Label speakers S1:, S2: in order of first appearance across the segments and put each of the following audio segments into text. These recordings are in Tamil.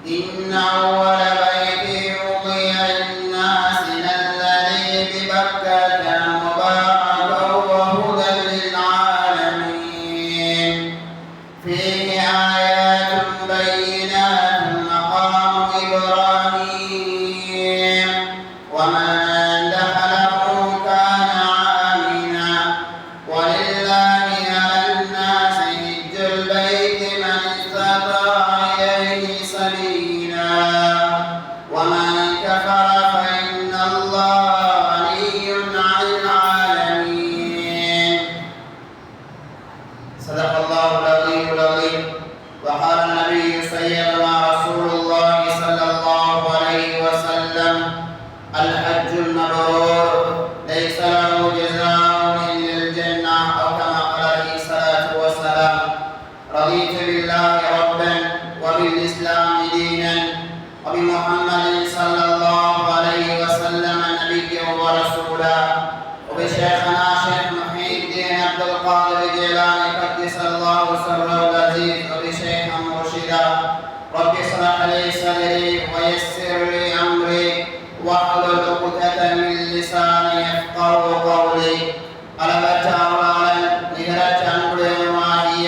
S1: إن أول بيت وضع للناس للذي ببكة مباركا وهدى للعالمين فيه آيات بينات مقام إبراهيم ومن دخله كان آمنا ولله على الناس حج البيت من استطاع إليه سبيلا ومن كفر فإن الله غني عن العالمين. صدق الله العلي العظيم. وقال النبي سيدنا رسول الله صلى الله عليه وسلم: الحج المبرور ليس له جزاء إلا الجنة، أو كما قال عليه الصلاة والسلام. رضيت بالله ربا وبالإسلام دينا وبمحمد صلى الله عليه وسلم نبيا ورسولا وبشيخنا شيخ محي الدين عبد القادر الجيلاني قدس الله سره العزيز وبشيخا مرشدا. رب اشرح لي صدري ويسر لي أمري واحلل عقدة من لساني يفقهوا قولي. அளவற்ற அருளாளன் நிகரற்ற அன்புடையவனுமாகிய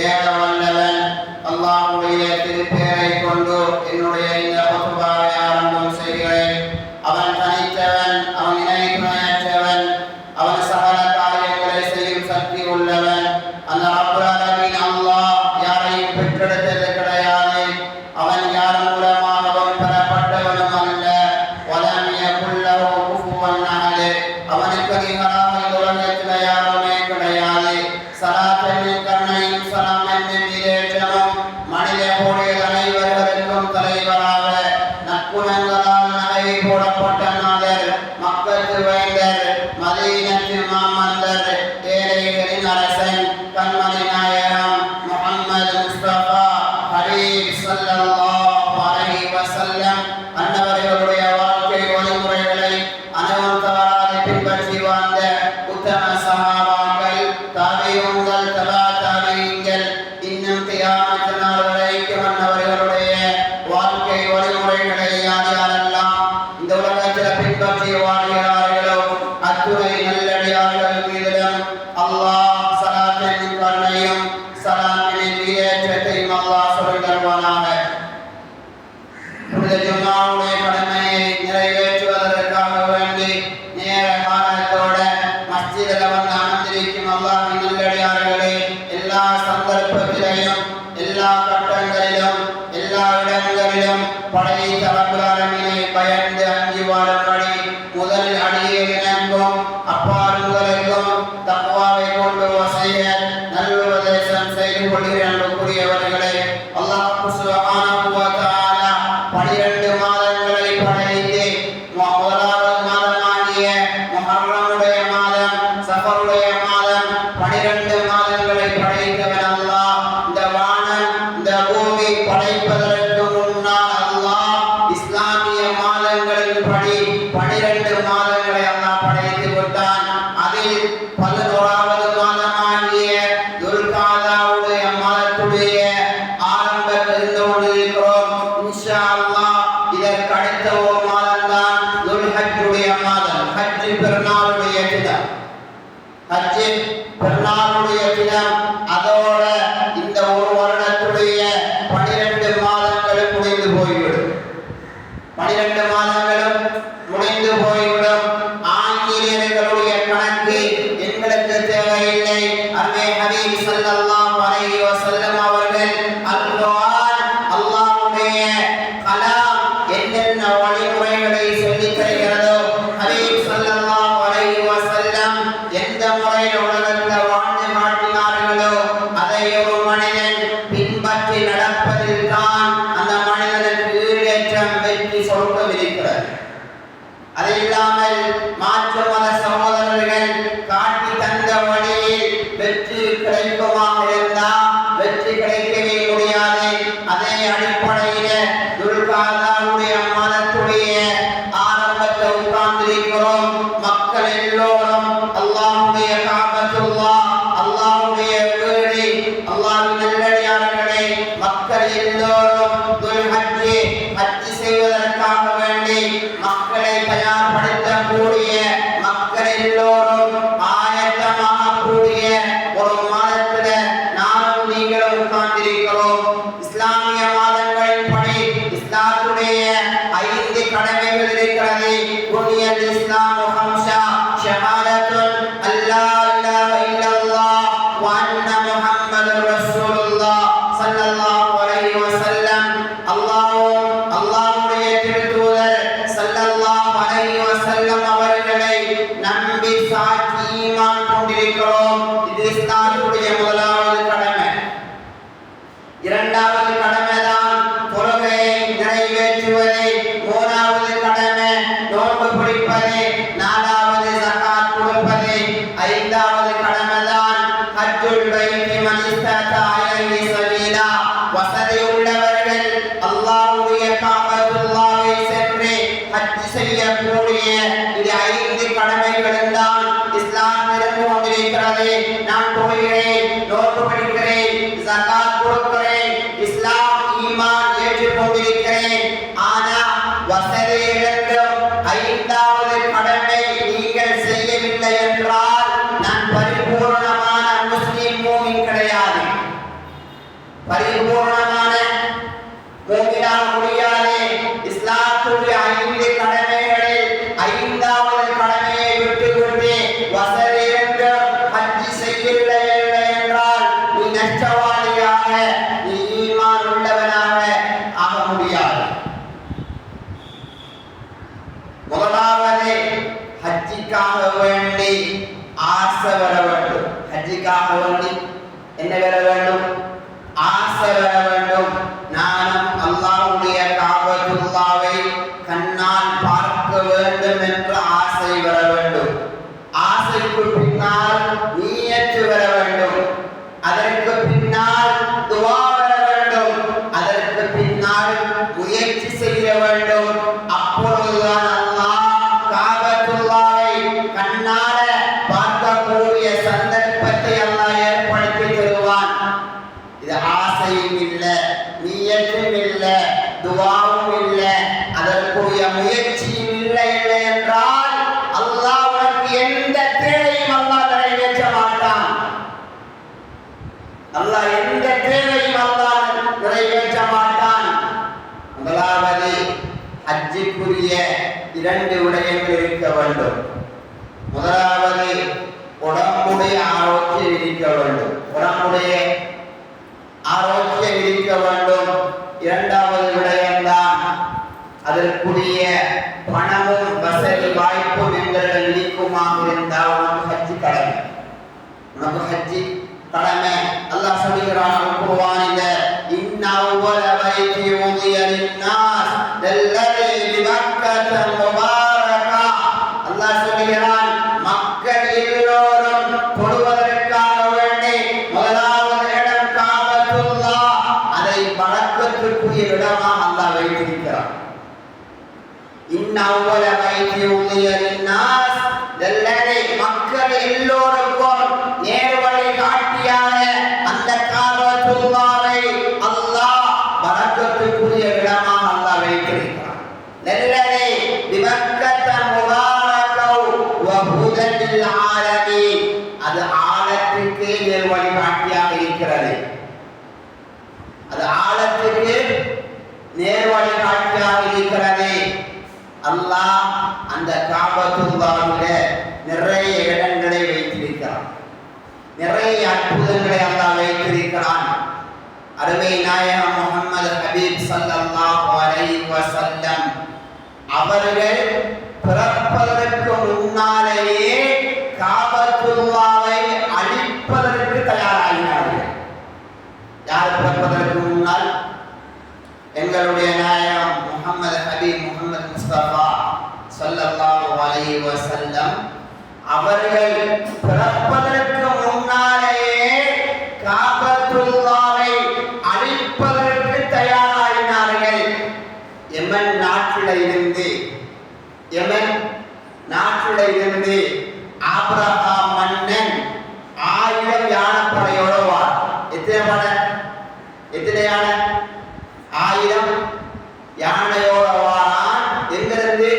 S1: ஏகவல்லவன் அல்லாஹ்வுடைய திருப்பெயரை கொண்டு என்னுடைய இந்த குத்பாவை ஆரம்பம் செய்கிறேன். அவன் தனித்தவன், அவன் இணை துணையற்றவன், அவன் சகல காரியங்களை செய்யும் சக்தி உள்ளவன். அந்த ரப்புல் ஆலமீன் அல்லாஹ் யாரையும் பெற்றெடுத்தது கிடையாது. அவன் யார் மூலமாகவும் பெறப்பட்டவனும் அல்ல. வலம் யகுல் லஹு குஃபுவன் அஹத். அவனுக்கு நிகராக இந்த உலகத்தில் யாருமே கிடையாது. ஸலாத் என்னும் கருணையும் ஸலாம் என்னும் ஈடேற்றமும் மனித கோடிகள் அனைவர்களுக்கும் தலைவராக நற்குணங்களால் நகை போடப்பட்ட நாதர், மக்களுக்கு வேந்தர், மதீனத்து மாமந்தர், ஏழைகளின் அரசன், கண்மணி நாயகம் முஹம்மது முஸ்தபா ஹபீப் ஸல்லல்லாஹு அலைஹி வஸல்லம் அன்னவர்களுடைய வாழ்க்கை வழிமுறைகளை அனுபவம் தவறாது பின்பற்றி வாழ்ந்த உத்தம சஹாபாக்கள், தாபிஊன்கள், தபா தாபிஈன்கள், இன்னும் கியாமத் நாள் வரைக்கும் அன்னவர்களுடைய வாழ்க்கை வழிமுறைகளை யாரெல்லாம் இந்த உலகத்தில் பின்பற்றி வாழ்கிறார்களோ அத்துணை நல்லடியார்கள் மீதிலும் அல்லாஹ் ஸலாத்தின் கருணையும் ஸலாமின் ஈடேற்றத்தையும் அல்லாஹ் சொல்லித் தருவானாக. புனித ஜும்ஆவுடைய கடமையை நிறைவேற்றுவதற்காக வேண்டி நேர காலத்தோட மஸ்ஜிதில் வந்து அமர்ந்திருக்கும் அல்லாஹ்வின் நல்லடியார்களே, எல்லா சந்தர்ப்பத்திலையும், எல்லா கட்டங்களிலும், எல்லா இடங்களிலும் படைத்த ரப்புல் ஆலமீனை பயந்து அஞ்சி வாழும்படி முதல் அடியில் எனக்கும் அப்பால் உங்களுக்கும் தக்வாவை கொண்டு வசியத் நல்லுபதேசம் செய்து கொள்கிறேன். அன்புக்குரியவர்களே, அல்லாஹ் சுப்ஹானஹு வ தஆலா 12 மாதங்களை படைத்து முதலாவது மாதமாகிய முஹர்ரமுடைய மாதம், சஃபருடைய மாதம், 12 மாதங்களை படைத்தவன் அல்லாஹ். இந்த வானம், இந்த பூமி படைப்பதற்கு முன்னால் அல்லாஹ் இஸ்லாமிய மாதங்களின் படி 12 மாதங்களை அல்லாஹ் படைத்து விட்டான். அதில் 11வது மாதமாகிய துல்காதாவுடைய மாதத்துடைய ஆரம்பத்தில் இருந்து கொண்டிருக்கிறோம். இன்ஷா அல்லாஹ் இதற்கு அடுத்த ஒரு மாதம் தான் துல்ஹஜ்ஜுடைய மாதம். ஹஜ் பெருநாளுடைய தினம், ஹஜ் பெருநாளுடைய தினம். அதோட இந்த ஒரு வருடத்துடைய 12 மாதங்களும் முடிந்து போய்விடும். 12 மாதங்களும் முடிந்து போய்விடும். ஆங்கிலேயர்களுடைய கணக்கு எங்களுக்கு தேவையில்லை. அருமை ஹபீப் ஸல்லல்லாஹு அலைஹி வஸல்லம் அவர்கள் அல் குர்ஆன், அல்லாஹ்வுடைய கலாம் என்னென்ன வழிமுறைகளை சொல்லித் தருகிறதோ, ஹபீப் ஸல்லல்லாஹு அலைஹி வஸல்லம் எந்த முறையில் உலகத்தில் வாழ்ந்து காட்டினார்களோ அதை ஒரு மனிதன் பின்பற்றி நடப்பதில் தான் அந்த மனிதனுக்கு ஈடேற்றம், வெற்றி, சொர்க்கம் இருக்கிறது. அது இல்லாமல் மாற்று மத சகோதரர்கள் காட்டி தந்த வழியில் வெற்றி கிடைக்குமாக இருந்தால் வெற்றி கிடைக்கவே முடியாது. அதே அடிப்படையில் துல்காதாவுடைய மாதத்துடைய ஆரம்பத்தில் உட்கார்ந்திருக்கிறோம். மக்கள் எல்லோரும் அல்லாஹ்வுடைய காபத்துல்லாஹ், அல்லாஹ்வுடைய வீடு, அல்லாஹ்வின் நல்லடியார்களே, மக்கள் எல்லோரும் துல்ஹஜ் ஈமான் ஏற்றுக்கொண்டிருக்கிறேன், ஆனா வசதி இழந்தும் 5வது கடமை நீங்கள் செய்யவில்லை என்றால் நான் பரிபூர்ணமான முஸ்லிம் மூமின் கிடையாது, பரிபூர்ணமான மூமினாக முடியாது. இஸ்லாத்துடைய 5 கடமைகளில் 5வது கடமையை விட்டுவிட்டு வசதி இழந்தும் ஹஜ் செய்யவில்லை என்றால் நீ நஷ்டவாளியாக, நீ ஈமான் உள்ளவனாக ஆக முடியாது. முதலாவது ஹஜ்ஜிக்காக வேண்டி ஆசை வர வேண்டும். ஹஜ்ஜிக்காக வேண்டி என்ன வர வேண்டும்? ஆசை வர வேண்டும். நானும் அல்லாஹ்வுடைய காபத்துல்லாவை கண்ணால் பார்க்க வேண்டும் என்ற ஆசை வர வேண்டும். ஆசைக்கு பின்னால் நியத்து வர வேண்டும். அதற்கு பின்னால் துஆ வர வேண்டும். அதற்கு பின்னால் முயற்சி செய்ய வேண்டும். அப்பொழுதுதான் அல்லாஹ் காபத்துல்லாவை கண்ணால பார்க்கக்கூடிய சந்தர்ப்பத்தை அல்லாஹ் ஏற்படுத்தி தருவான். இது ஆசையும் இல்லை, நியத்தும் இல்லை, துஆவும் இல்லை, அதற்குரிய முயற்சியும் இல்லை என்றால் அல்லாஹ் உனக்கு எந்த தேவையும் அல்லாஹ் நிறைவேற்ற மாட்டான். அல்லாஹ் எந்த தேவையும் அல்லாஹ் நிறைவேற்ற மாட்டான். முதலாவது ஹஜ்ஜுக்குரிய 2 விடயங்கள் இருக்க வேண்டும். முதலாவது உடம்புடைய ஆரோக்கியம் இருக்க வேண்டும். உடம்புடைய ஆரோக்கியம் இருக்க வேண்டும். 2வது விடயம்தான் அதற்குரிய பணமும் வசதி வாய்ப்பும் எங்களிடம் இருக்குமாக இருந்தால் உனக்கு ஹஜ்ஜி கடமை. உனக்கு ஹஜ்ஜி கடமை. அல்லாஹ் சொல்கிறான் குர்ஆனில், இன்ன அவ்வல பைத்தி உதிய லின்னாஸ் லல்லதி பிமக்கத முபாரகா. அல்லாஹ் சொல்கிறான் மக்கள் எல்லோரும் தொழுவதற்காக வேண்டி முதலாவது இடம் காபத்துல்லாஹ், அதை பரக்கத்துக்குரிய இடமாக அல்லாஹ் வைத்திருக்கிறான். இன்ன அவ்வல பைத்தி உதிய லின்னாஸ் லல்லதி, மக்கள் எல்லோருக்கும் நேர்வழி காட்டியாக அந்த காபத்துல்லாவை அல்லாஹ் பரக்கத்துக்குரிய இடமாக அல்லாஹ் வைத்திருக்கிறான். லல்லதி பிமக்கத முபாரகௌ வ ஹுதல் லில் ஆலமீன், அது ஆலத்துக்கு நேர்வழி காட்டியாக இருக்கிறது. அது ஆலத்துக்கு நேர்வழி காட்டியாக இருக்கிறது. அல்லாஹ் அந்த காபத்துல்லாஹ்வில நிறைய இடங்களை வைத்திருக்கிறான், நிறைய அற்புதங்களை அல்லாஹ் வைத்திருக்கிறான். அருமை நாயகம் முஹம்மது ஹபீப் ஸல்லல்லாஹு அலைஹி வஸல்லம் அவர்கள் பிறப்பதற்கு முன்னாலேயே காபத்துல்லாவை அழிப்பதற்கு தயாராகினார்கள். யார் பிறப்பதற்கு முன்னால்? எங்களுடைய நாயகம் முஹம்மது ஹபீப் முஹம்மது முஸ்தபா ஸல்லல்லாஹு அலைஹி வஸல்லம் அவர்கள் பிறப்பதற்கு முன்னாலேயே காபத்துல்லாவை அழிப்பதற்கு தயாராகினார்கள். யமன் நாட்டில இருந்து ஆபிரகாம் மன்னன் 1000 யானைப்படையோடு வார். எத்தனை யானை? 1000 யானையோட வாரான். எங்கிருந்து?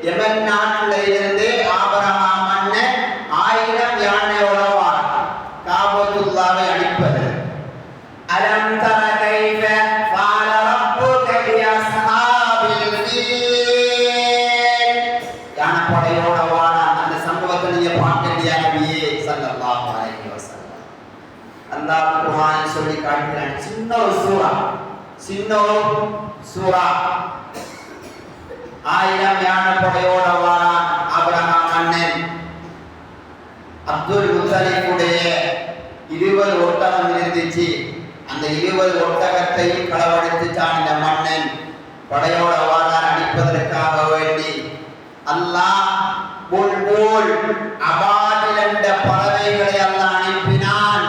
S1: யமன் நாட்டில இருந்து ஆபிரகாம் மன்னன் 1000 யானையோட வாரான் காபத்துல்லாவை அழிப்பது. அலம் தர கைஃப ஃபஅல ரப்புக பி அஸ்ஹாபில் ஃபீல், யானைப்படையோட வாரான். அந்த சம்பவத்தை நீங்க பார்க்கலையா நபியே ஸல்லல்லாஹு அலைஹி வஸல்லம்? அல்லாஹ் குர்ஆன் சொல்லி காட்டுகிறான். சின்ன ஒரு சூரா 1000 யானைப்படையோட வாரான் ஆபிரகாம் மன்னன். அப்துல் முத்தலிபுடைய 20 ஒட்டகம் இருந்துச்சு. அந்த 20 ஒட்டகத்தையும் களவெடுத்துட்டான் இந்த மன்னன். படையோட வாரான் அடிப்பதற்காக வேண்டி. அல்லாஹ் புல்புல் அபாதில் என்ற பறவைகளை அல்லாஹ் அனுப்பினான்.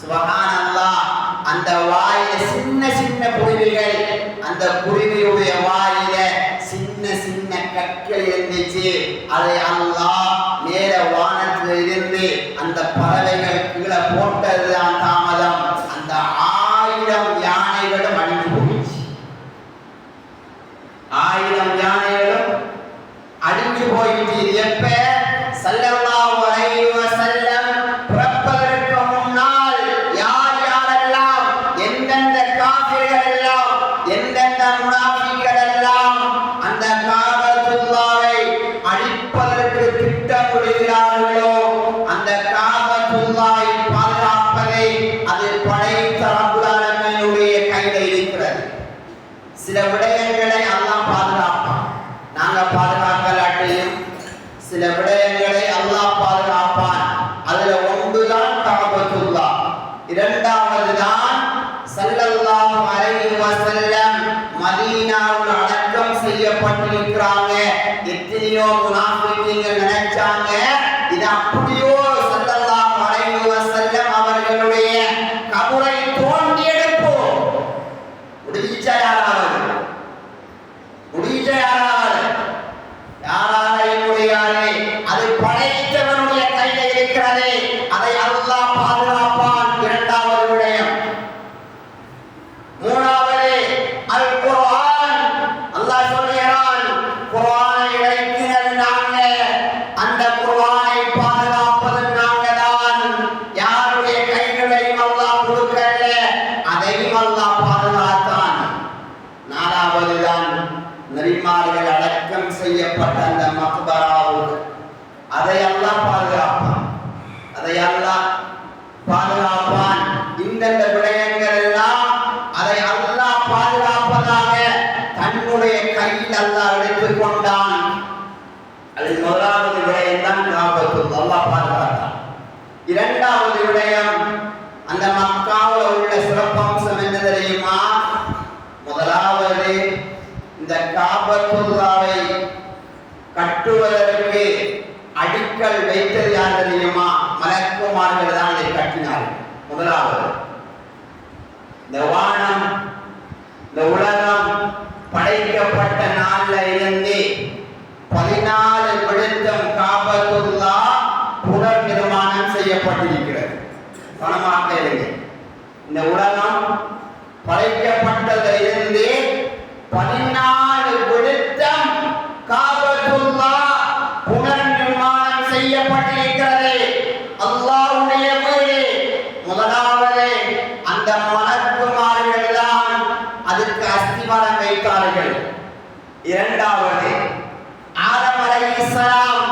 S1: சுப்ஹானல்லாஹ். அந்த வாயில சின்ன சின்ன குருவிகள், அந்த குருவியுடைய வாயில சின்ன சின்ன கற்கள் இருந்துச்சு. அதை அல்லாஹ் மேல வானத்தில் இருந்து அந்த பறவைகள் கீழே போட்டதுதான் தாமதம். அந்த 1000 யானைகளும் அழிந்து போயிடுச்சு. போயிட்டு எப்ப ஸல்லல்லாஹு அலைஹி வஸல்லம் பிறப்பதற்கு முன்னால் யார் யாரெல்லாம் எந்தெந்த காஃபிர்கள் எல்லாம் எந்தெந்த முனாஃபிக்கள் எல்லாம் அந்த காபத்துல்லாவை அழிப்பதற்கு திட்டமிடுகிறார்களோ அந்த காபத்துல்லாவை பாதுகாப்பதை அது படைத்த ரப்புல் ஆலமீனுடைய கையில் இருக்கிறது. சில விடயங்களை அல்லாஹ் பாதுகாப்பான், நாங்க பாதுகாக்கலாட்டியும் சில விடயங்களை அல்லாஹ் பாதுகாப்பான். அதுல ஒன்றுதான் காபத்துல்லா, இரண்டாவது தான் ஸல்லல்லாஹு அலைஹி வஸல்லம் மதீனாவில் அடக்கம் செய்யப்பட்டிருக்கிறாங்க. எத்தனையோ முனாஃபிகீன்கள் நினைச்சாங்க இது அப்படியோ ஸல்லல்லாஹு அலைஹி வஸல்லம் அவர்களுடைய கபரை தோண்டி எடுப்போம். முடிஞ்சா யாராவது யாராலையும் முடியாது. அது படைத்தவனுடைய கையில் இருக்கிறது, அதை அல்லாஹ் பாதுகாப்பான். இரண்டாவது விடயம். மூணாவது அல் குர்ஆன். அல்லாஹ் சொல்கிறான் குர்ஆனை இறக்கினது நாங்க, அந்த குர்ஆனை பாதுகாப்பது நாங்க தான். யாருடைய கைகளையும் அல்லாஹ் கொடுக்கல, அதையும் அல்லாஹ் பாதுகாத்தான். நாலாவது தான் நபிமார்கள் அடக்கம் செய்யப்பட்ட அந்த மக்பராவுக்கு, அதை அல்லாஹ் பாதுகாப்பான், அதை அல்லாஹ் பாதுகாப்பான். இந்தந்த விடயங்கள் எல்லாம் அதை அல்லாஹ் பாதுகாப்பதாக தன்னுடைய கையில் அல்லாஹ் எடுத்துக் கொண்டான். அதில் முதலாவது விடயம் தான் காபத்துல் அல்லாஹ் பாதுகாத்தான். இரண்டாவது விடயம், அந்த மக்காவில் உள்ள சிறப்பம்சம் என்ன தெரியுமா? முதலாவது இந்த காபத்துல்லாவை கட்டுவதற்கு அடிக்கல் வைத்தது யார் தெரியுமா? மலக்குமார்கள் தான் அதை கட்டினார்கள். முதலாவது இந்த வானம் இந்த உலகம் படைக்கப்பட்ட நாள்ல இருந்து 14 விழுத்தம் காபத்துல்லா புனர் நிர்மாணம் செய்யப்பட்டிருக்கிறது. பணமாக இருங்க, இந்த உலகம் படைக்கப்பட்டதிலிருந்து 14 விழுத்தம் காபத்துல்லா புனர் நிர்மாணம் செய்யப்பட்டிருக்கிறது. அல்லாஹ்வுடைய வீடு. முதலாவது அந்த மலக்குமார்கள் தான் அதுக்கு அஸ்திவாரம் வைத்தார்கள். இரண்டாவது ஆதம் அலைஹிஸ்ஸலாம்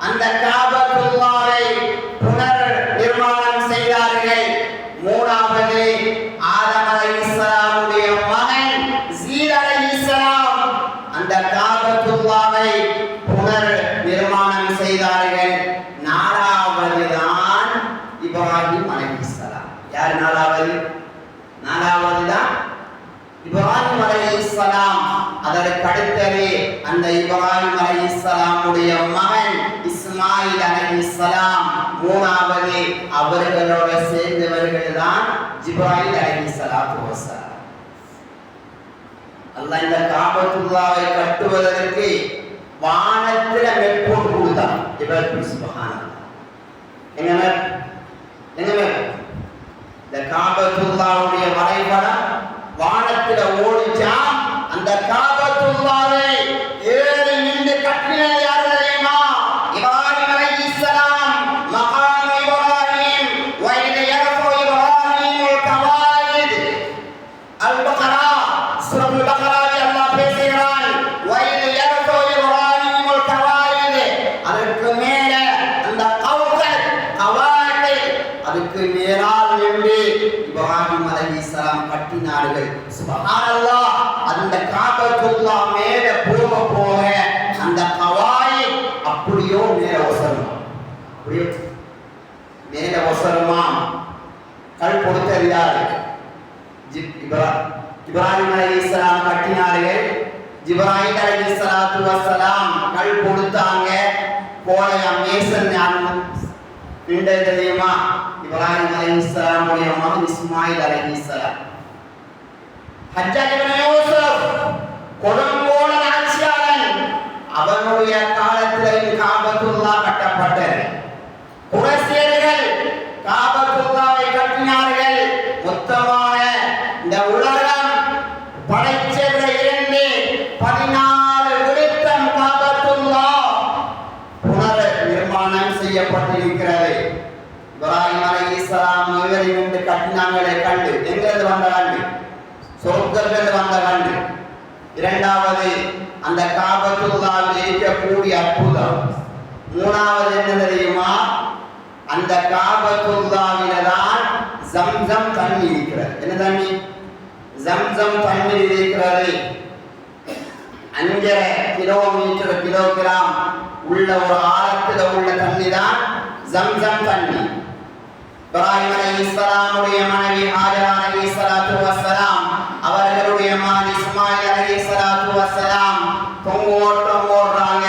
S1: அந்த காபத்துல்லாவை புனர் நிர்மாணம் செய்தார்கள். மூணாவது ஆதம் அலைஹிஸ்ஸலாமுடைய மகன் ஸீல் அலைஹிஸ்ஸலாம் அந்த காபத்துல்லாவை புனர் நிர்மாணம் செய்தார்கள். நாலாவது தான் இப்ராஹிம் அலைஹிஸ்ஸலாம். யார் நாலாவது? நாலாவது தான் இப்ராஹிம் அலைஹிஸ்ஸலாம். அதற்கு அடுத்தது அந்த இப்ராஹிம் அலைஹிஸ்ஸலாமுடைய மகன் இஸ்மாயில் அலைஹிஸ்ஸலாம். மூணாவது அவர்களோட சேர்ந்தவர்கள் தான் ஜிப்ராயில் அலைஹிஸ்ஸலாத்து வஸலாம். அல்லாஹ் இந்த காபத்துல்லாவை கட்டுவதற்கு வானத்தில மெட்போட்டு கொடுத்தான். இப்ராஹிம் சுப்ஹானல்லாஹ். எங்க இந்த காபத்துல்லாவுடைய வரைபடம் வானத்தில ஓடிச்சா. அந்த காபத்துல்லாவை ஏறி நின்று கட்டினது யார் தெரியுமா? இப்ராஹிம் அலைஹிஸ்ஸலாம். மகாம் இப்ராஹிம் வைத யர்ஃபு இப்ராஹிம் கவாயித். அல்-பக்ரா சூரத்துல் பக்ராவில் அல்லாஹ் பேசுகிறான் வைத யர்ஃபு இப்ராஹிம் கவாயித். அதற்கு மேல அந்த கவாயித் அதுக்கு மேலால் நின்று இப்ராஹிம் அலைஹிஸ்ஸலாம் கட்டினார்கள். சுப்ஹானல்லாஹ். அந்த காபத்துல்லா மேல போக போக அந்த கவாயித் அப்படியோ மேல வசருமா, அப்படியே மேல வசருமா. கல் கொடுத்தது யாரு? இப்ராஹிம் அலைஹிஸ்ஸலாம் கட்டினார்கள். ஜிப்ராயில் அலைஹிஸ்ஸலாத்து வஸ்ஸலாம் கல் கொடுத்தாங்க. கோலையா மேசன் நின்றது தெரியுமா? இப்ராஹிம் அலைஹிஸ்ஸலாமுடைய மகன் இஸ்மாயில் அலைஹிஸ்ஸலாம். ஹஜ்ஜாஜ் இப்னு யூசுப் கொடுங்கோலன் ஆட்சியாளன். அவனுடைய காலத்தில் காபத்துல்லா கட்டப்பட்டது. குறைஷியர்கள் காபத்துல்லாவை கட்டினார்கள். மொத்தமாக இந்த உலகம் படைச்சதில் இருந்து 14 விழுத்தம் காபத்துல்லா அனைவரையும் நின்று கட்டினாங்களே கண்டு, எங்கிருந்து வந்த கண்டு? சொர்க்கத்திலிருந்து வந்த கண்டு. இரண்டாவது அந்த காபத்துல்லாவில் இருக்கக்கூடிய அற்புதம். மூணாவது என்ன தெரியுமா? அந்த காபத்துல்லாவில்தான் ஜம்சம் தண்ணி இருக்கிறது. என்ன தண்ணி? ஜம்சம் தண்ணீர் இருக்கிறது. 5 கிலோமீட்டர் கிலோகிராம் உள்ள ஒரு ஆழத்தில் உள்ள தண்ணி தான் ஜம்சம் தண்ணி. இப்ராஹிம் அலைஹிஸ்ஸலாமுடைய மனைவி ஹாஜரா அலைஹிஸ்ஸலாத்து வஸ்ஸலாம் அவர்களுடைய மகன் இஸ்மாயில் அலைஹிஸ்ஸலாத்து வஸ்ஸலாம் தொங்கோட்டம் ஓடுறாங்க.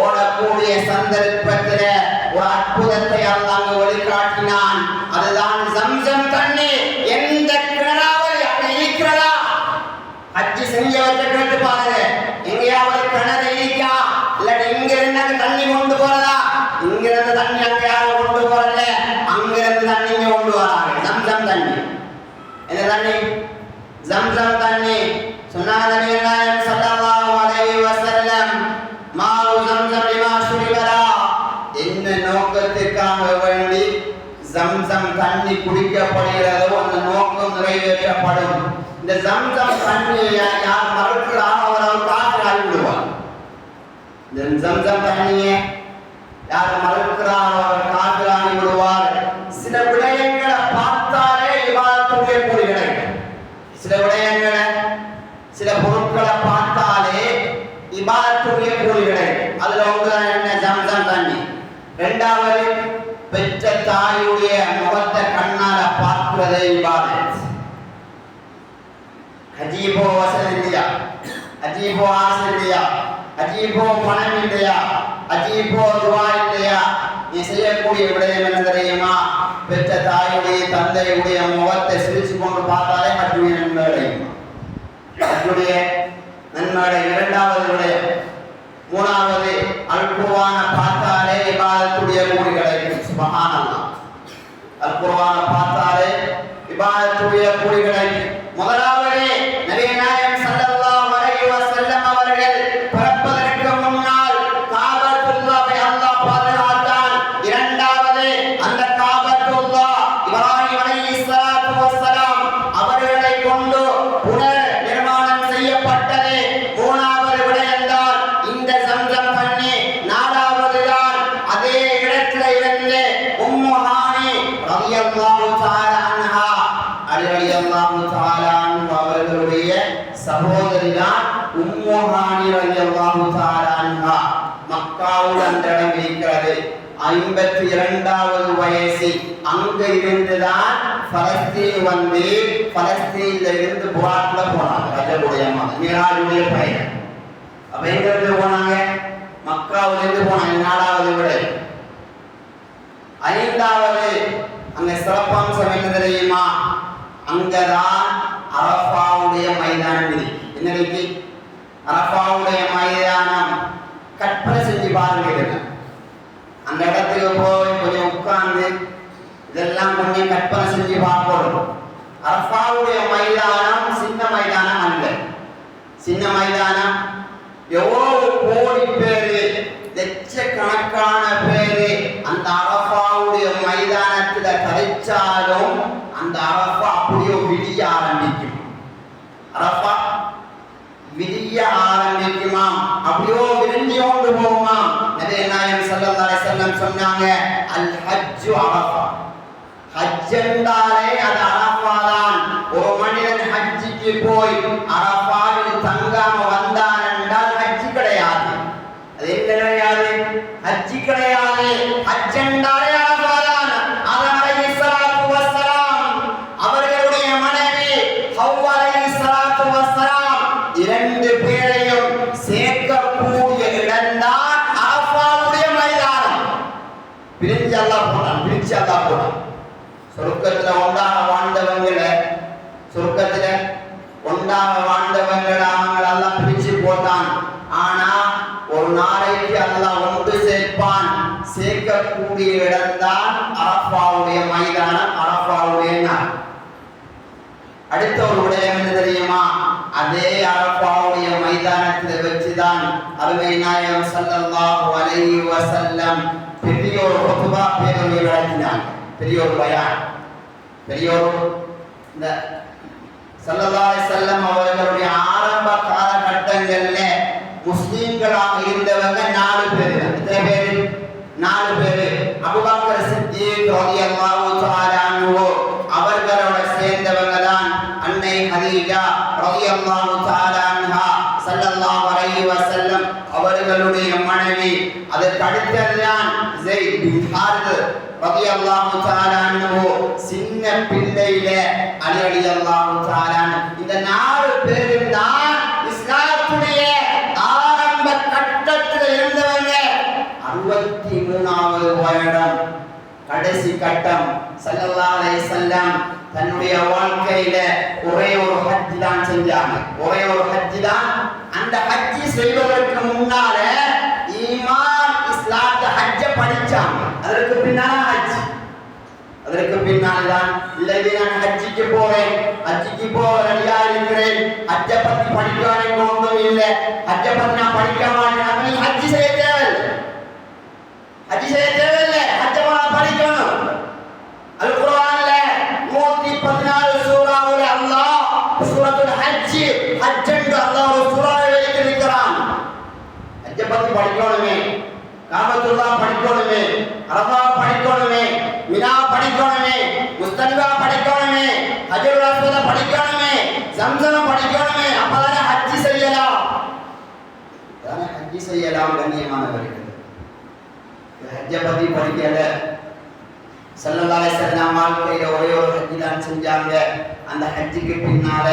S1: ஓடக்கூடிய சந்தர்ப்பத்தில் ஒரு அற்புதத்தை அல்லாஹ் வழிகாட்டினான். அதுதான் ஜம்சம் தண்ணி. எந்த கிணறாவது அப்படி இருக்கிறதா? ஹஜ் செஞ்சவற்றை கேட்டு பாருங்க. எங்கேயாவது கிணறு இருக்கா? இல்லாட்டி இங்க இருந்து தண்ணி கொண்டு போறதா? இங்கிருந்து தண்ணி அங்க யாரும் கொண்டு போறல, அங்கிருந்து தண்ணி இங்க கொண்டு வராங்க. ஜம்சம் தண்ணி. என்ன தண்ணி? ஜம்சம் தண்ணி. சொன்னாங்க நபி நாயகம் ஸல்லல்லாஹு அலைஹி வஸல்லம், மாஉ ஜம்சம் லிமா ஷுரிபலா, என்ன நோக்கத்துக்காக வேண்டி ஜம்சம் தண்ணி குடிக்கப்படுகிறதோ அந்த நோக்கம் நிறைவேற்றப்படும். இந்த ஜம்சம் தண்ணியை யார் மறுக்கிறாரோ அவர் காஃபிராகி விடுவார். இந்த ஜம்சம் தண்ணியை யார் மறுக்கிறாரோ அவர் காஃபிராகி விடுவார். சில விடயங்களை பார்த்தாலே இபாதத்துடைய கூலி கிடைக்கும். சில விடயங்களை, சில பொருட்களை பார்த்தாலே இபாதத்துடைய கூலி கிடைக்கும். அதுல ஒன்று என்ன? ஜம்சம் தண்ணி. இரண்டாவது, பெற்ற தாயுடைய முகத்தை கண்ணால பார்க்கிறதே இபாதத். அஜீபோ வசதி இல்லையா, அஜீபோ ஆசை இல்லையா, அஜீபோ பணம் இல்லையா, அஜீபோ துவா இல்லையா, நீ செய்யக்கூடிய விடயம் என்ன தெரியுமா? பெற்ற தாயுடைய தந்தையுடைய முகத்தை சிரிச்சு கொண்டு பார்த்தாலே ஹஜ்ஜுடைய நன்மை அடையும். ஹஜ்ஜுடைய நன்மை அடையும். இரண்டாவது விடயம். மூணாவது, அல்குர்ஆன பார்த்தாலே இபாதத்துடைய கூலி கிடைக்கும். சுப்ஹானல்லாஹ். அல்குர்ஆன பார்த்தாலே இபாதத்துடைய கூலி கிடைக்கும். முதலாவது நபி நாயகம் ஸல்லல்லாஹு அலைஹி வஸல்லம் அவர்கள் பிறப்பதற்கு முன்னால் காபத்துல்லாஹை அல்லாஹ் பாதுகாத்தான். இரண்டாவது, அந்த காபத்துல்லாஹ் இப்ராஹிம் அலைஹிஸ்ஸலாத்து வஸ்ஸலாம் அவர்களை கொண்டு புனர் நிர்மாணம் செய்யப்பட்டது. மூணாவது விடயம்தான் இந்த ஜம்சம் தண்ணி. நாலாவது தான் அதே இடத்துல இருந்து உம்மு ஹானி ரலியல்லாஹு தஆலா அன்ஹா, அலி ரலியல்லாஹு தஆலா அன்ஹு அவர்களுடைய சகோதரி தான் உம்மு ஹானி ரலியல்லாஹு தஆலா அன்ஹா. மக்காவில் அந்த இடம் இருக்கிறது. 52வது வயசில் அங்க இருந்துதான் பலஸ்தீன் வந்து பலஸ்தீன்ல இருந்து புராட்ல போனாங்க. ரஜபுடைய மிராஜுடைய பயணம். அப்ப எங்க இருந்து போனாங்க? மக்காவில இருந்து போனாங்க. 4வது விட. 5வது அங்க சிறப்பம்சம் என்ன தெரியுமா? அங்கதான் அரஃபாவுடைய மைதானம் இருக்கு. என்ன இருக்கு? அரஃபாவுடைய மைதானம். கற்பனை செஞ்சு பாருங்க. அந்த இடத்துக்கு போய் கொஞ்சம் உட்கார்ந்து இதெல்லாம் கொஞ்சம் கற்பனை செஞ்சு பார்க்கணும். அரஃபாவுடைய மைதானம் சின்ன மைதானம் அல்ல. சின்ன மைதானம். எவ்வளவு கோடி பேரு, லட்சக்கணக்கான பேரு அந்த அரஃபாவுடைய மைதானத்துல கரைச்சாலும் அந்த அரஃபா அப்படியே விடிய ஆரம்பிக்கும். அரஃபா விடிய ஆரம்பிக்குமாம். அப்படியோ விரிஞ்சு கொண்டு போகுமாம். நபி நாயகம் ஸல்லல்லாஹு அலைஹி வஸல்லம் சொன்னாங்க, அல் ஹஜ்ஜு அரஃபா. ஹஜ் என்றாலே அது அரஃபா தான். ஒரு மனிதன் ஹஜ்ஜுக்கு போய் அரஃபாவில் தங்காம வந்தான் என்றால் ஹஜ் கிடையாது. அது என்ன கிடையாது? ஹஜ் கிடையாது. ஹஜ் என்றாலே அரஃபா தான். ஆதம் அலைஹிஸ்ஸலாத்து வஸ்ஸலாம் அவர்களுடைய மனைவி ஹவ்வா அலைஹிஸ்ஸலாத்து வஸ்ஸலாம் 2 பேரையும் சேர்க்கக்கூடிய இடம்தான் அரஃபாவுடைய மைதானம். பிரிஞ்சு அல்லாஹ் போனான். சொர்க்கத்துல ஒன்றாக வாழ்ந்தவங்களை அவங்களெல்லாம் பிரிச்சு போட்டான். ஆனா ஒரு நாளைக்கு அல்லாஹ் ஒன்று சேர்ப்பான். சேர்க்கக்கூடிய இடம்தான் அரஃபாவுடைய மைதானம், அரஃபாவுடைய நாள். அடுத்த ஒரு விடயம் என்ன தெரியுமா? அதே அரஃபாவுடைய மைதானத்தில் வச்சுதான் அருமை நாயகம் ஸல்லல்லாஹு அலைஹி வஸல்லம் பெரிய ஒரு குத்பா பேருரை நடத்தினாங்க. பெரிய ஒரு பயான், பெரிய ஒரு இந்த ஸல்லல்லாஹு அலைஹி வஸல்லம் அவர்களுடைய ஆரம்ப காலகட்டங்கள்ல முஸ்லிம்களாக இருந்தவங்க 4 பேர். எத்தனை பேர்? 4 பேர். அபூபக்கர் சித்திக் ரலியல்லாஹு தஆலா அன்ஹு அவர்களோட சேர்ந்தவங்க தான் அன்னை ஹதீஜா ரலியல்லாஹு தஆலா அன்ஹா ஸல்லல்லாஹு அலைஹி வஸல்லம் அவர்களுடைய மனைவி. அதற்கு அடுத்ததுதான் ஸைத் பின் ஹாரிஸ் ரலியல்லாஹு தஆலா அன்ஹு சின்ன பிள்ளையில அலி ரலியல்லாஹு தஆலா. இந்த 4 பேரும் தான் இஸ்லாத்துடைய ஆரம்ப கட்டத்தில் இருந்தவங்க. 63வது வருடம் கடைசி கட்டம் ஸல்லல்லாஹு அலைஹி வஸல்லம் தன்னுடைய வாழ்க்கையில ஒரே ஒரு ஹஜ் தான் செஞ்சாங்க. ஒரே ஒரு ஹஜ் தான். அந்த ஹஜ் செய்வதற்கு முன்னால ஈமான் இஸ்லாத்தை ஹஜ்ஜ படிச்சாங்க. அதற்கு பின்னால ஹஜ். அதற்கு பின்னால் தான் இல்லை நான் ஹஜ்ஜிக்கு போறேன், ஹஜ்ஜிக்கு போக ரெடியா இருக்கிறேன், ஹஜ்ஜ பத்தி படிக்க எனக்கு ஒன்றும் இல்லை, ஹஜ்ஜ பத்தி நான் படிக்க மாட்டேன், ஹஜ் செய்ய தேவையில்லை. ஹஜ் செய்ய தேவையில்லை, ஹஜ்ஜ படிக்கணும். அல் குர்ஆன்ல 114 சூராவுல அல்லாஹ் சூரத்துல் ஹஜ் ஹஜ் என்று அல்லாஹ் ஒரு சூராவை வைத்திருக்கிறான். ஹஜ்ஜ பத்தி படிக்கணுமே, காபத்துல்லாஹ் படிக்கணுமே, அரஃபா படிக்கணுமே, மினா படிக்கணுமே, முஸ்தலிஃபா படிக்கணுமே, ஹஜ்ருல் அஸ்வத படிக்கணுமே, ஜம்ஸம் படிக்கணுமே. அப்பதானே ஹஜ் செய்யலாம். தானே ஹஜ் செய்யலாம். கண்ணியமானவர்களே, ஹஜ்ஜ பத்தி படிக்கல. ஸல்லல்லாஹு அலைஹி வஸல்லம் வாழ்க்கையில ஒரே ஒரு ஹஜ் தான் செஞ்சாங்க. அந்த ஹஜ்ஜுக்கு பின்னால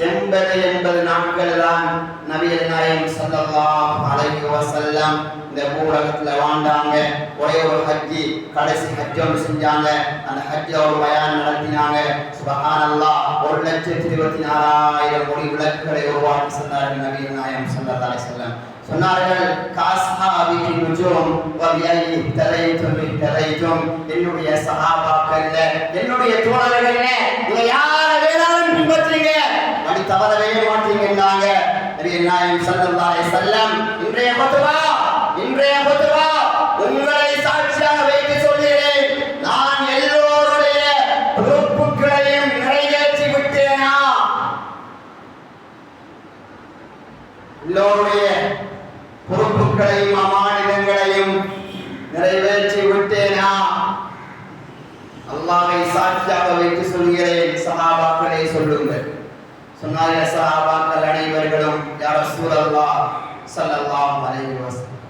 S1: 80 நாட்கள் தான் நபிகள் நாயகம் ஸல்லல்லாஹு அலைஹி வஸல்லம் இந்த பூலகத்துல வாழ்ந்தாங்க. ஒரே ஒரு ஹஜ், கடைசி ஹஜ் ஒன்று செஞ்சாங்க. அந்த ஹஜ்ல ஒரு பயான் நடத்தினாங்க. சுப்ஹானல்லாஹ், 1,24,000 கோடி விளக்குகளை உருவாக்கி சொன்னார்கள் நபிகள் நாயகம் ஸல்லல்லாஹு அலைஹி வஸல்லம். சொன்னார்கள், காஸ்ஹாபிஹி நுஜூம் வபியைஹி தலைத்தும். என்னுடைய சஹாபாக்கள்ல, என்னுடைய தோழர்கள்ல நீங்க யார வேணாலும் பின்பற்றுங்க, வழி தவறவே மாட்டீங்கன்னாங்க நபிகள் நாயகம் ஸல்லல்லாஹு அலைஹி வஸல்லம். இன்றைய ஃபத்வா உங்களை சாட்சியாக வைத்து சொல்கிறேன், நான் எல்லோருடைய பொறுப்புகளையும் நிறைவேற்றி விட்டேனா? எல்லோருடைய பொறுப்புகளையும் அமானிதங்களையும் நிறைவேற்றி விட்டேனா? அல்லாஹ்வை சாட்சியாக வைத்து சொல்கிறேன். சஹாபாக்களே சொல்லுங்கள். சொன்னார்கள் சஹாபாக்கள் அனைவர்களும், யா ரசூலல்லாஹ் ஸல்லல்லாஹு அலைஹி வஸல்லம்,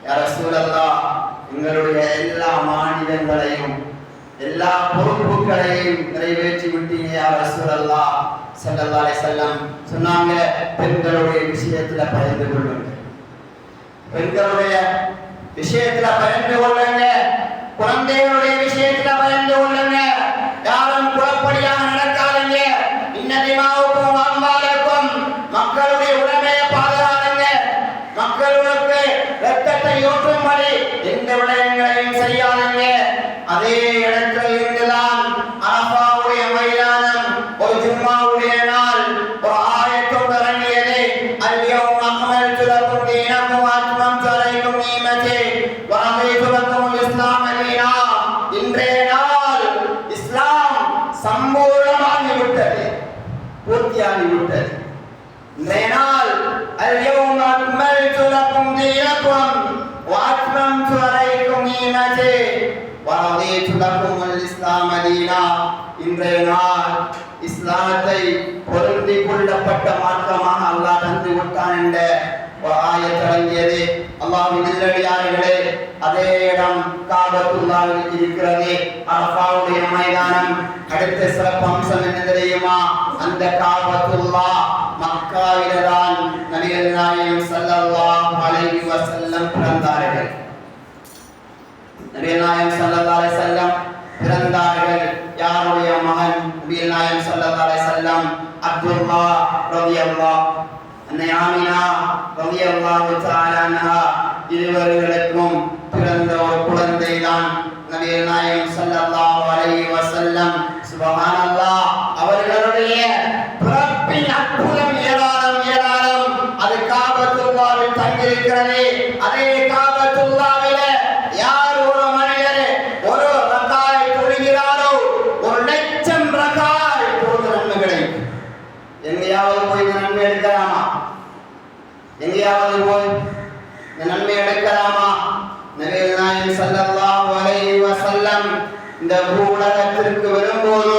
S1: யா ரசூலல்லாஹ், எங்களுடைய எல்லா அமானிதங்களையும் எல்லா பொறுப்புகளையும் நிறைவேற்றி விட்டீங்க யா ரசூலல்லாஹ் ஸல்லல்லாஹு அலைஹி வஸல்லம். சொன்னாங்க, பெண்களுடைய விஷயத்துல பயந்து கொள்ளுங்க, பெண்களுடைய விஷயத்துல பயந்து கொள்ளுங்க, குழந்தைகளுடைய விஷயத்துல பயந்து கொள்ளுங்க, யாரும் குழப்படியாக நடக்காதீங்க. இன்னதிமாவுக்கும் அம்வாலுக்கும், மக்களுடைய உடைமையை பாதுகாருங்க, மக்களுக்கு ரத்தத்தை ஊற்றும்படி எந்த விடயங்களையும் செய்யாதீங்க. அதே இடத்தில் இருந்துதான் அரஃபாவுடைய மைதானம் ஒரு ஜும்மாவுடைய நாள் ஒரு ஆயத்தோடு இறங்கியது. அல்யௌம அக்மல்து லக்கும் தீனக்கும் வஅத்மம்து அலைக்கும் நிஅமதி வரதீது லக்குமுல் இஸ்லாம தீனா. இன்றைய நாள் இஸ்லாம் சம்பூர்ணமாகிவிட்டது, பூர்த்தியாகிவிட்டது. இன்றைய நாள் அல்யௌம அக்மல்து லக்கும் தீனக்கும் வஅத்மம்து அலைக்கும் நிஅமதி வரதீது லக்குமுல் இஸ்லாம தீனா. இன்றைய நாள் இஸ்லாத்தை பொருந்திக் கொள்ளப்பட்ட மார்க்கமாக அல்லாஹ் தந்து விட்டான் என்ற ஒரு ஆயத் தொடங்கியது. அல்லாஹ்வின் நல்லடியார்களே, அதே இடம் காபத்துல்லாஹ்வில் இருக்கிறது, அரஃபாவுடைய மைதானம். அடுத்த சிறப்பு அம்சம் என்ன தெரியுமா? அந்த காபத்துல்லாஹ் மக்காவில்தான் நபிகள் நாயகம் ஸல்லல்லாஹு அலைஹி வஸல்லம் பிறந்தார்கள். நபிகள் நாயகம் ஸல்லல்லாஹு அலைஹி வஸல்லம் பிறந்தார்கள். யாருடைய மகன்? நபிகள் நாயகம் ஸல்லல்லாஹு அலைஹி வஸல்லம் அப்துல்லாஹ் ரலியல்லாஹு அன்னை ஆமினா ரலியல்லாஹு தஆலா அன்ஹா இருவர்களுக்கும் பிறந்த ஒரு குழந்தை தான் நபிகள் நாயகம் ஸல்லல்லாஹு அலைஹி வஸல்லம். சுப்ஹானல்லாஹ், அவர்களுடைய பிறப்பின் அற்புதம் ஏராளம். அது காபத்துல்லாஹ்வில் தங்கியிருக்கிறது. அதே காபத்துல்லாஹ்விலே எங்கேயாவது போய் இந்த நன்மை எடுக்கலாமா? நபிகள் நாயகம் ஸல்லல்லாஹு அலைஹி வஸல்லம் இந்த உலகத்திற்கு வரும்போது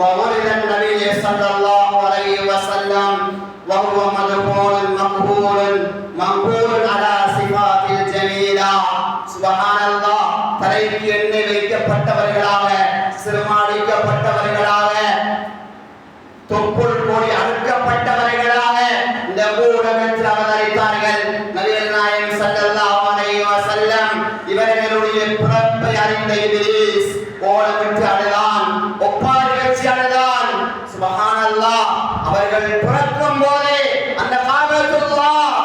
S1: வவரிதன் நபியே ஸல்லல்லாஹு அலைஹி வஸல்லம் وهو مدفون مقبول منقول على صفات الجميلة سبحان الله. தலைக்கு எண்ணெய் வைக்கப்பட்டவர்களாக, சிறுமாடிக்கப்பட்டவர்களாக, தொப்புள் கொடி அறுக்கப்பட்டவர்களாக இந்த பூலகத்தில் அவதரித்தார்கள். நபிகள் நாயகம் ஸல்லல்லாஹு அலைஹி வஸல்லம் இவர்களுடைய பிறப்பை அறிந்த இப்லீஸ் ஓலமிட்டு அழுதான், ஒப்பாரி வச்சு அழுதான். சுப்ஹானல்லாஹ். அவர்கள் பிறக்கும் போதே அந்த காபத்துல்லாஹ்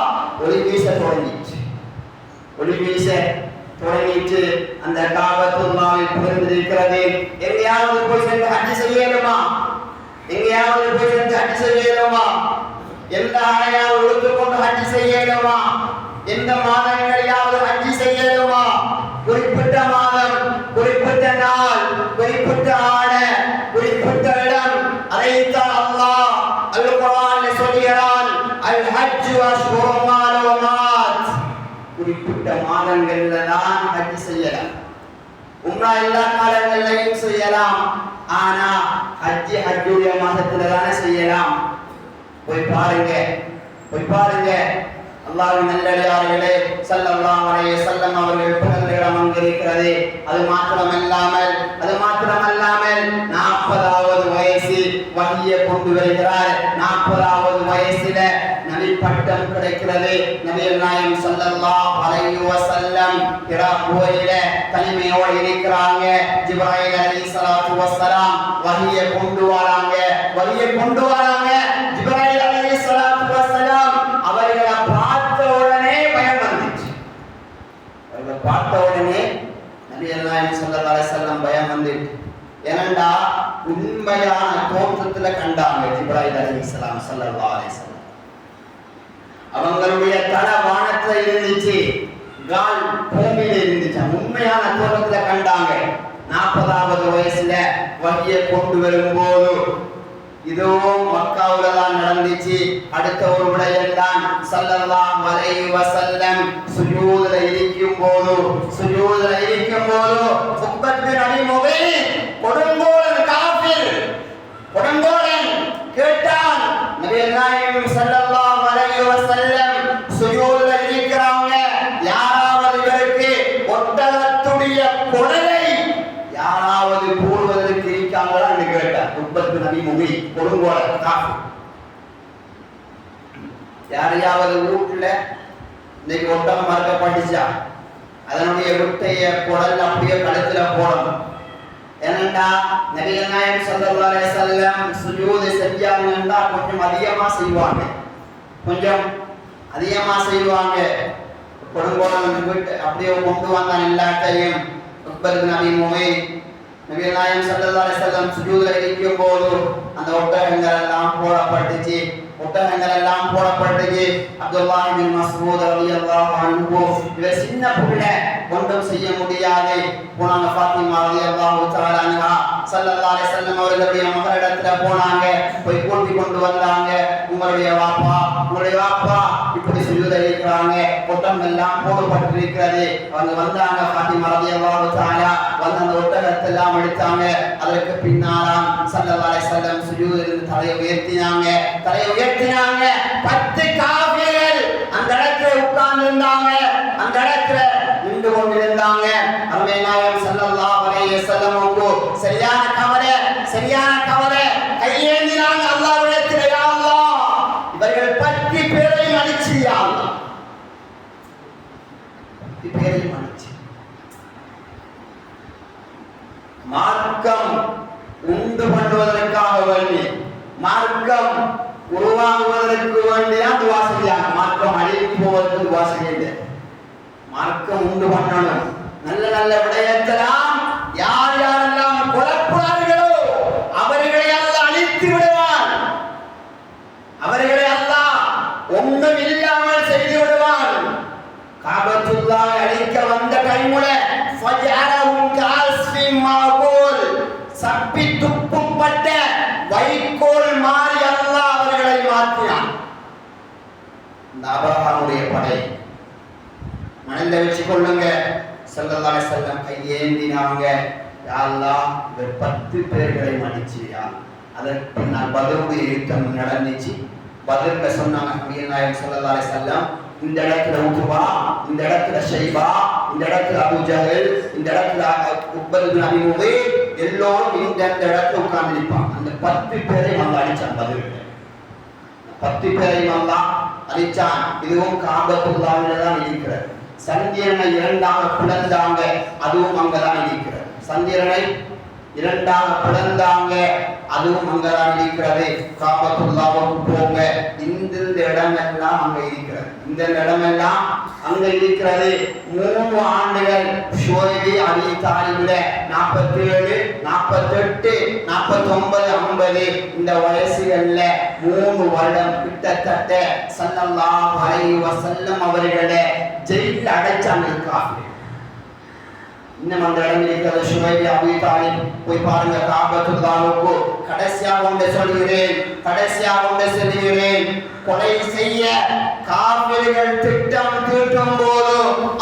S1: ஒளி வீச தொடங்கிச்சு. ஒளி வீச தொடங்கிட்டு அந்த காபத்துல்லாஹில் புரிந்திருக்கிறது. எங்கேயாவது போய் சென்று ஹஜ் செய்யணுமா? எங்கேயாவது போய் சென்று ஹஜ் செய்யணுமா? எந்த ஆடையாவது உடுத்துக்கொண்டு ஹஜ் செய்யணுமா? எந்த மாதங்களையாவது ஹஜ் செய்யணுமா? குறிப்பிட்ட மாதம், குறிப்பிட்ட நாள், குறிப்பிட்ட ஆடை, குறிப்பிட்ட இடம், அதைத்தான் அல்லாஹ் அல் குர்ஆனில் சொல்கிறான். அல் ஹஜ் அஷ்ஹுரும் மாலூமாத். குறிப்பிட்ட மாதங்கள்ல தான் ஹஜ் செய்யலாம். உம்ரா எல்லா காலங்களிலும் செய்யலாம். ஆனா ஹஜ்ஜுடைய மாதத்துல தானே செய்யலாம். போய் பாருங்க, போய் பாருங்க. அல்லாஹ்வின் நல்லடியார்களே, ஸல்லல்லாஹு அலைஹி வஸல்லம் அவர்கள் பிறந்த இடம் அங்கிருக்கிறது. அது மாத்திரமல்லாமல் 40வது வயசு வஹியை கொண்டு வருகிறார். 40வது வயசுல நபி பட்டம் கிடைக்கிறது. நபிகள் நாயகம் ஸல்லல்லாஹு அலைஹி வஸல்லம் ஹிரா குகையில தனிமையோடு இருக்கிறாங்க. ஜிப்ராயில் அலைஹிஸ்ஸலாத்து வஸ்ஸலாம் வஹியை கொண்டு வராங்க. ஜிப்ராயில் அலைஹிஸ்ஸலாத்து வஸ்ஸலாம் அவர்களை பார்த்த உடனே பயம் வந்துச்சு. நபிகள் நாயகம் ஸல்லல்லாஹு அலைஹி வஸல்லம் பயம் வந்துச்சு. ஏனண்டா உண்மையான தோற்றத்துல கண்டாங்க ஜிப்ராயில் அலைஹிஸ்ஸலாம் ஸல்லல்லாஹு அலைஹி வஸல்லம். அவங்களுடைய தலை வானத்துல இருந்துச்சு, கால் பூமியில இருந்துச்சு. உண்மையான தோற்றத்துல கண்டாங்க. 40வது வயசுல வஹியை கொண்டு வரும்போது இதுவும் மக்காவுல தான் நடந்துச்சு. அடுத்த ஒரு விடயம் தான் ஸல்லல்லாஹு அலைஹி வஸல்லம் சுஜூதுல இருக்கும் போது உக்பத் பின் அபி முகைத் கொடுங்கோலன் காஃபிர், கொடுங்கோலன் கேட்டான். நபிகள் நாயகம் ஸல்லல்லாஹு அலைஹி வஸல்லம் சுஜூதுல இருக்கிறாங்க. யாராவது இவருக்கு ஒட்டகத்துடைய குடலை யாராவது போடுவதற்கு இருக்காங்களா என்று கேட்டார். உக்பத் பின் அபி முகைத் கொடுங்கோலன் காஃபிர். யாரையாவது வீட்டுல இன்னைக்கு ஒட்டகம் மறக்கப்பட்டுச்சா அதனுடைய விட்டைய குடல் அப்படியே கழுத்துல போடணும். ஏனண்டா நபிகள் நாயகம் ஸல்லல்லாஹு அலைஹி வஸல்லம் சுஜூது செஞ்சாங்கன்னா கொஞ்சம் அதிகமா செய்வாங்க. கொடுங்கோலன் விட்டு அப்படியே கொண்டு வந்தான் எல்லாத்தையும். உக்பத் பின் அபி முகைத் நபிகள் நாயகம் ஸல்லல்லாஹு அலைஹி வஸல்லம் சுஜூதுல இருக்கும் போது அந்த ஒட்டகங்கள் எல்லாம் போடப்பட்டுச்சு. அப்துல்லாஹ் இப்னு மஸ்ஊத் ரலியல்லாஹு அன்ஹு இவர் சின்ன புள்ள ஒன்றும் செய்ய முடியாது. போனாங்க ஃபாத்திமா ரலியல்லாஹு தஆலா அன்ஹா ஸல்லல்லாஹு அலைஹி வஸல்லம் அவர்களுடைய மகளிடத்துல போனாங்க. போய் கூட்டி கொண்டு வந்தாங்க. உங்களுடைய வாப்பா இப்படி சுஜூதுல இருக்கிறாங்க, ஒட்டகம் எல்லாம் போடப்பட்டிருக்கிறது. அவங்க வந்தாங்க. ஃபாத்திமா ரலியல்லாஹு தஆலா வந்து அந்த ஒட்டகத்தை எல்லாம் எடுத்தாங்க. அதற்கு பின்னாலாம் ஸல்லல்லாஹு அலைஹி வஸல்லம் சுஜூதிலிருந்து தலையை உயர்த்தினாங்க. 10 காஃபிர்கள் அந்த இடத்துல உட்கார்ந்து இருந்தாங்க, அந்த இடத்துல நின்று கொண்டிருந்தாங்க. அருமை நாயகம் ஸல்லல்லாஹு அலைஹி வஸல்லமுக்கு சரியான கவலை கையேந்தினாங்க. அல்லாஹ்விடத்தில், யா அல்லாஹ் இவர்கள் 10 பேரையும் அழிச்சு, யா அல்லாஹ் 10 பேரையும் அழிச்சு. மார்க்கம் உண்டு பண்ணுவதற்காக வேண்டி, மார்க்கம் உருவாகுவதற்கு வேண்டிதான் துவா செய்யாங்க. மார்க்கம் அழிந்து போவதற்கு துவா செய்யல. மார்க்கம் உண்டு பண்ணணும். நல்ல விடயத்தெல்லாம் யாரெல்லாம் குழப்புறார்களோ அவர்களை அல்லாஹ் அழித்து விடுவான். அவர்களை அல்லாஹ் ஒன்றும் இல்லாமல் செய்து விடுவான். காபத்துல்லாஹ் அழிக்க வந்த கைமுல ஃபஜஅலஹும் கஅஸ்ஃபின் மாகூல், சப்பி துப்புப்பட்ட வைக்கோல் மாறி அல்லாஹ் அவர்களை மாற்றினான். இந்த அப்ரஹாமுடைய மனதில் வச்சு கொள்ளுங்க. ஸல்லல்லாஹு அலைஹி வஸல்லம் கையேந்தினாங்க, யா அல்லாஹ் இவர் 10 பேர்களை மன்னிச்சியா. அதற்கு பின்னால் பத்ருடைய யுத்தம் நடந்துச்சு. பத்ர்ல சொன்னாங்க நபிகள் நாயகம் ஸல்லல்லாஹு அலைஹி வஸல்லம், இந்த இடத்துல உத்பா, இந்த இடத்துல ஷைபா, இந்த இடத்துல அபூ ஜஹல், இந்த இடத்துல உக்பத் இப்னு அபீ முகைத், எல்லோரும் இந்த இடத்துல உட்கார்ந்து நிற்பாங்க. அந்த 10 பேரையும் அல்லாஹ் அடிச்சான். பத்ர்ல 10 பேரையும் அல்லாஹ் அடிச்சான். இதுவும் காபத்துல்லாஹ்ல தான் இருக்கிறது. சந்திரனை இரண்டாக பிளந்தாங்க, அதுவும் அங்கதான் இருக்கிறது. சந்திரனை இரண்டாக பிளந்தாங்க, அதுவும் அங்கதான் இருக்கிறது. காபத்துல்லாஹ்வுக்கு போங்க, இந்த இடமெல்லாம் அங்க இருக்கிறது. இந்த இடமெல்லாம் அங்க இருக்கிறது. 3 ஆண்டுகள் ஷுவைபி அலி தாலிபில 47, 48, 49, 50 இந்த வயசுகள்ல 3 வருடம் கிட்டத்தட்ட ஸல்லல்லாஹு அலைஹி வஸல்லம் அவர்களை ஜெயிலில் அடைச்சாங்க காஃபிர். இன்னும் அந்த இடம் இருக்கிறது. ஷுவைபி அபி தாலிப் போய் பாருங்க. காபத்துல்லாஹ்வுக்கு கடைசியாக ஒன்று சொல்கிறேன், கொலை செய்ய காஃபிர்கள் திட்டம் தீட்டும் போது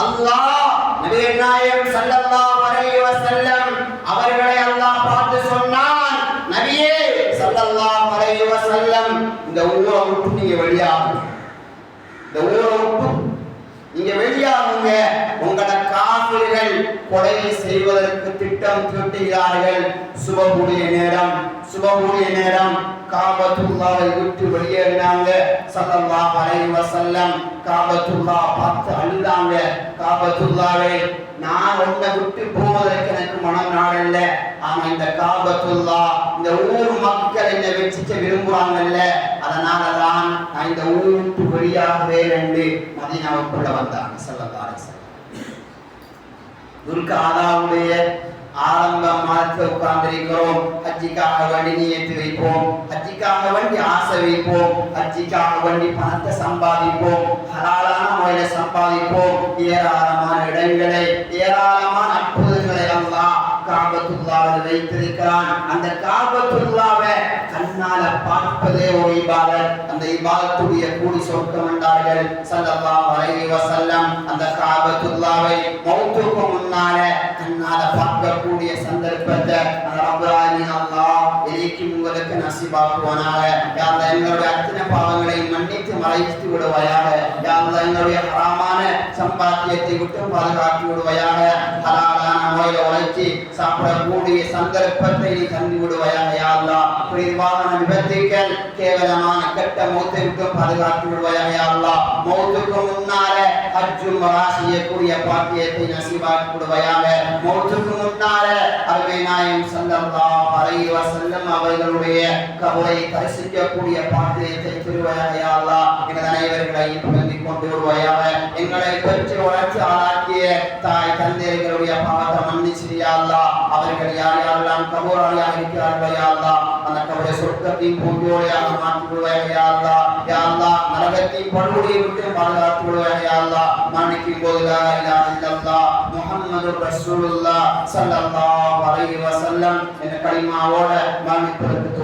S1: அல்லாஹ் நபிகள் நாயகம் ஸல்லல்லாஹு அலைஹி வஸல்லம் அவர்களை அல்லாஹ் பார்த்து சொன்னான், நபியே ஸல்லல்லாஹு அலைஹி வஸல்லம், இந்த ஊரை விட்டு நீங்க வெளியாகுங்க, இந்த ஊரை விட்டு நீங்க வெளியாகுங்க. உங்களோட காஃபிர்கள் கொலை செய்வதற்கு திட்டம் தீட்டுகிறார்கள். சுபஹுடைய நேரம் காபத்துல்லாவை விட்டு வெளியேறினாங்க. ஸல்லல்லாஹு அலைஹி வஸல்லம் காபத்துல்லாஹ் பார்த்து அழுதாங்க. காபத்துல்லாவை, நான் உன்னை விட்டு போவதற்கு எனக்கு மனம் நாடல்ல, ஆனா இந்த காபத்துல்லாஹ், இந்த ஊர் மக்கள் என்னை வச்சுக்க விரும்புறாங்கல்ல, அதனாலதான் நான் இந்த ஊர் விட்டு வெளியாகுவேன் என்று மதீனாவுக்குள்ள வந்தாங்க. ஸல்லல்லாஹு அலைஹி வஸல்லம் துல்காதாவுடைய ஆரம்ப மாதத்தில் உட்கார்ந்திருக்கிறோம். ஹஜ்ஜிக்காக வேண்டி நியத்து வைப்போம், ஹஜ்ஜிக்காக வேண்டி ஆசை வைப்போம், ஹஜ்ஜிக்காக வேண்டி பணத்தை சம்பாதிப்போம், ஹலாலான முறையில சம்பாதிப்போம். ஏராளமான இடங்களை, ஏராளமான அற்புதங்களை அல்லாஹ் காபத்துல்லாஹ்வில் வைத்திருக்கிறான். அந்த காபத்துல்லாஹ்வை கண்ணால பார்ப்பதே ஒரு இபாதத். அந்த இபாதத்துடைய கூலி சொர்க்கம் என்றார்கள் ஸல்லல்லாஹு அலைஹி வஸல்லம். அந்த காபத்துல்லாஹ்வை மௌத்துக்கு முன்னால கண்ணால பார்க்கக்கூடிய சந்தர்ப்பத்தை ரப்பல் ஆலமீன் அல்லாஹ் எனக்கும் உங்களுக்கு நசீபாக்குவானாக. யா அல்லாஹ் எங்களுடைய அத்தனை பாவங்களை மன்னித்து மறைத்து விடுவாயாக. யா அல்லாஹ் எங்களுடைய ஹராமான சம்பாத்தியத்தை விட்டு பாதுகாத்து விடுவாயாக. ஹலாலான முறையில் உழைச்சி சாப்பிடக்கூடிய சந்தர்ப்பத்தை நீ தந்து விடுவாயாக. யா அல்லாஹ் வாகன விபத்துக்கள், கேவலமான கெட்ட மௌத்தை விட்டு பாதுகாத்து விடுவாயாக. யா அல்லாஹ் மௌத்துக்கு முன்னால ஹஜ் உம்ரா செய்யக்கூடிய பாக்கியத்தை நசீபாக்கி விடுவாயாக. மௌத்துக்கு முன்னால அருமை நாயகம் ஸல்லல்லாஹு அலைஹி வஸல்லம் அவர்களுடைய கபரை தரிசிக்கக்கூடிய பாக்கியத்தை தருவாயாக. யா அல்லாஹ் எங்கள் அனைவர்களையும் பகிர்ந்து கொண்டு வருவாயாக. எங்களை பெற்று வளர்ச்சி ஆளாக்கிய தாய் தந்தையர்களுடைய பாவத்தை மன்னிச்சு யா அல்லாஹ், அவர்கள் யார் யாரெல்லாம் கபூராளியாக இருக்கிறார்கள் யா அல்லாஹ், அந்த கபரை சொர்க்கத்தின் பூஞ்சோலையாக மாற்றி விடுவாயாக. யா அல்லாஹ், யா அல்லாஹ் நரகத்தின் படுகொலியை விட்டு பாதுகாத்து விடுவாயாக. யா அல்லாஹ் மரணிக்கும் போது லா இலாஹ இல்லல்லாஹ் முஹம்மதுர் ரசூலுல்லாஹ் ஸல்லல்லாஹு அலைஹி வஸல்லம் என்ற கலிமாவோட மரணிப்பதற்கு